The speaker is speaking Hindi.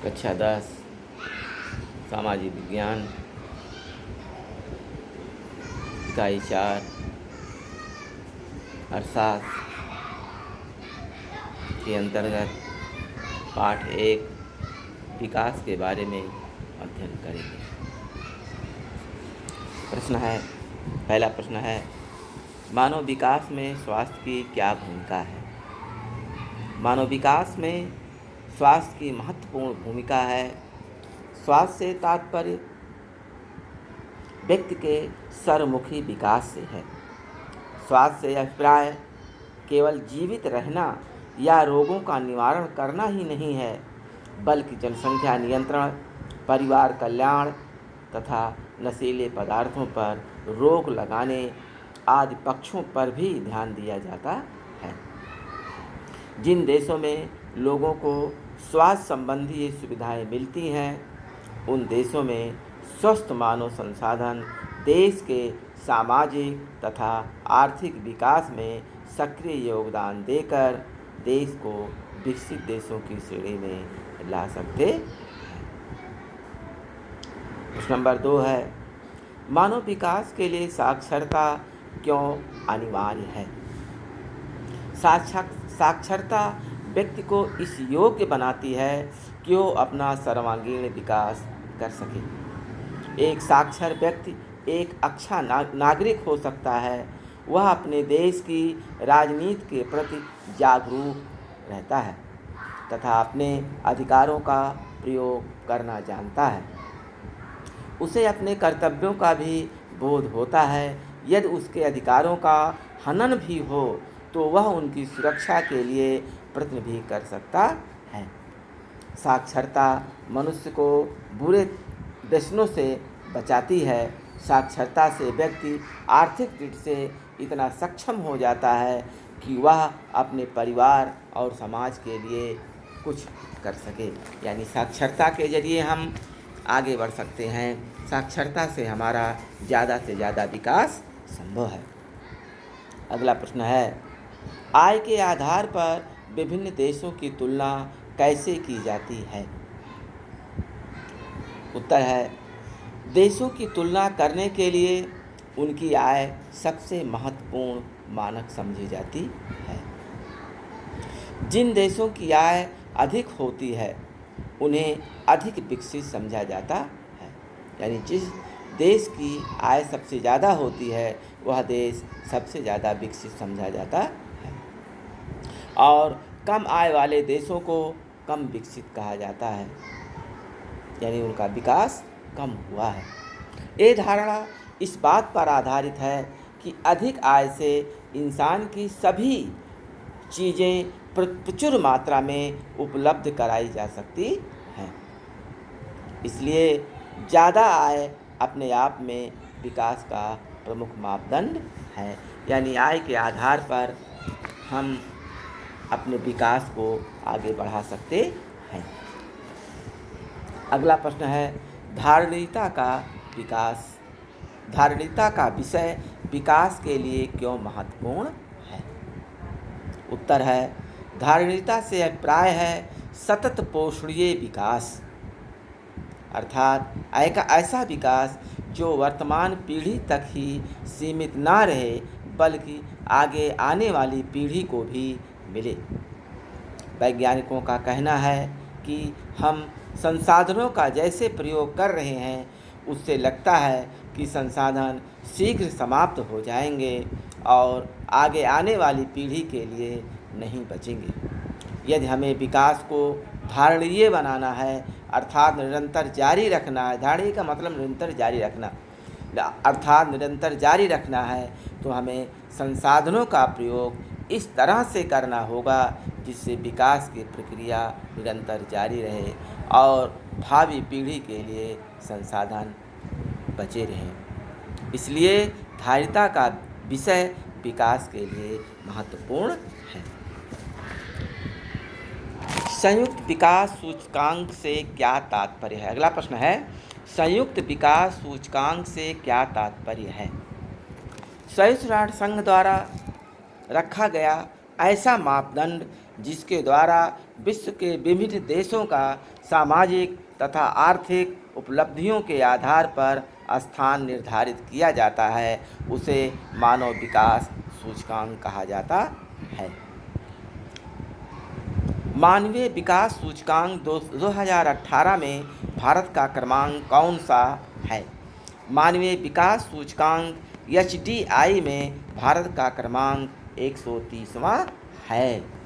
कक्षा 10 सामाजिक विज्ञान इकाई 4 अर्थशास्त्र के अंतर्गत पाठ 1 विकास के बारे में अध्ययन करेंगे। पहला प्रश्न है, मानव विकास में स्वास्थ्य की क्या भूमिका है? मानव विकास में स्वास्थ्य की महत्वपूर्ण भूमिका है। स्वास्थ्य से तात्पर्य व्यक्ति के सर्वमुखी विकास से है। स्वास्थ्य से अभिप्राय केवल जीवित रहना या रोगों का निवारण करना ही नहीं है, बल्कि जनसंख्या नियंत्रण, परिवार कल्याण तथा नशीले पदार्थों पर रोक लगाने आदि पक्षों पर भी ध्यान दिया जाता है। जिन देशों में लोगों को स्वास्थ्य संबंधी सुविधाएं मिलती हैं, उन देशों में स्वस्थ मानव संसाधन देश के सामाजिक तथा आर्थिक विकास में सक्रिय योगदान देकर देश को विकसित देशों की श्रेणी में ला सकते हैं। प्रश्न नंबर 2 है, मानव विकास के लिए साक्षरता क्यों अनिवार्य है? साक्षरता व्यक्ति को इस योग्य बनाती है कि वो अपना सर्वांगीण विकास कर सके। एक साक्षर व्यक्ति एक अच्छा नागरिक हो सकता है। वह अपने देश की राजनीति के प्रति जागरूक रहता है तथा अपने अधिकारों का प्रयोग करना जानता है। उसे अपने कर्तव्यों का भी बोध होता है। यदि उसके अधिकारों का हनन भी हो तो वह उनकी सुरक्षा के लिए प्रयत्न भी कर सकता है। साक्षरता मनुष्य को बुरे व्यसनों से बचाती है। साक्षरता से व्यक्ति आर्थिक दृष्टि से इतना सक्षम हो जाता है कि वह अपने परिवार और समाज के लिए कुछ कर सके। यानी साक्षरता के जरिए हम आगे बढ़ सकते हैं। साक्षरता से हमारा ज़्यादा से ज़्यादा विकास संभव है। अगला प्रश्न है, आय के आधार पर विभिन्न देशों की तुलना कैसे की जाती है? उत्तर है, देशों की तुलना करने के लिए उनकी आय सबसे महत्वपूर्ण मानक समझी जाती है। जिन देशों की आय अधिक होती है उन्हें अधिक विकसित समझा जाता है। यानी जिस देश की आय सबसे ज़्यादा होती है वह देश सबसे ज़्यादा विकसित समझा जाता है और कम आय वाले देशों को कम विकसित कहा जाता है, यानी उनका विकास कम हुआ है। ये धारणा इस बात पर आधारित है कि अधिक आय से इंसान की सभी चीज़ें प्रचुर मात्रा में उपलब्ध कराई जा सकती हैं। इसलिए ज़्यादा आय अपने आप में विकास का प्रमुख मापदंड है। यानी आय के आधार पर हम अपने विकास को आगे बढ़ा सकते हैं। अगला प्रश्न है, धारणीयता का विषय विकास के लिए क्यों महत्वपूर्ण है? उत्तर है, धारणीयता से अभिप्राय है सतत पोषणीय विकास, अर्थात ऐसा विकास जो वर्तमान पीढ़ी तक ही सीमित ना रहे बल्कि आगे आने वाली पीढ़ी को भी मिले। वैज्ञानिकों का कहना है कि हम संसाधनों का जैसे प्रयोग कर रहे हैं उससे लगता है कि संसाधन शीघ्र समाप्त हो जाएंगे और आगे आने वाली पीढ़ी के लिए नहीं बचेंगे। यदि हमें विकास को धारणीय बनाना है अर्थात निरंतर जारी रखना है, धारणीय का मतलब निरंतर जारी रखना अर्थात निरंतर जारी रखना है, तो हमें संसाधनों का प्रयोग इस तरह से करना होगा जिससे विकास की प्रक्रिया निरंतर जारी रहे और भावी पीढ़ी के लिए संसाधन बचे रहें। इसलिए धारिता का विषय विकास के लिए महत्वपूर्ण है। संयुक्त विकास सूचकांक से क्या तात्पर्य है? अगला प्रश्न है, संयुक्त विकास सूचकांक से क्या तात्पर्य है? संयुक्त राष्ट्र संघ द्वारा रखा गया ऐसा मापदंड जिसके द्वारा विश्व के विभिन्न देशों का सामाजिक तथा आर्थिक उपलब्धियों के आधार पर स्थान निर्धारित किया जाता है, उसे मानव विकास सूचकांक कहा जाता है। मानवीय विकास सूचकांक 2018 में भारत का क्रमांक कौन सा है? मानवीय विकास सूचकांक HDI में भारत का क्रमांक 130वां है।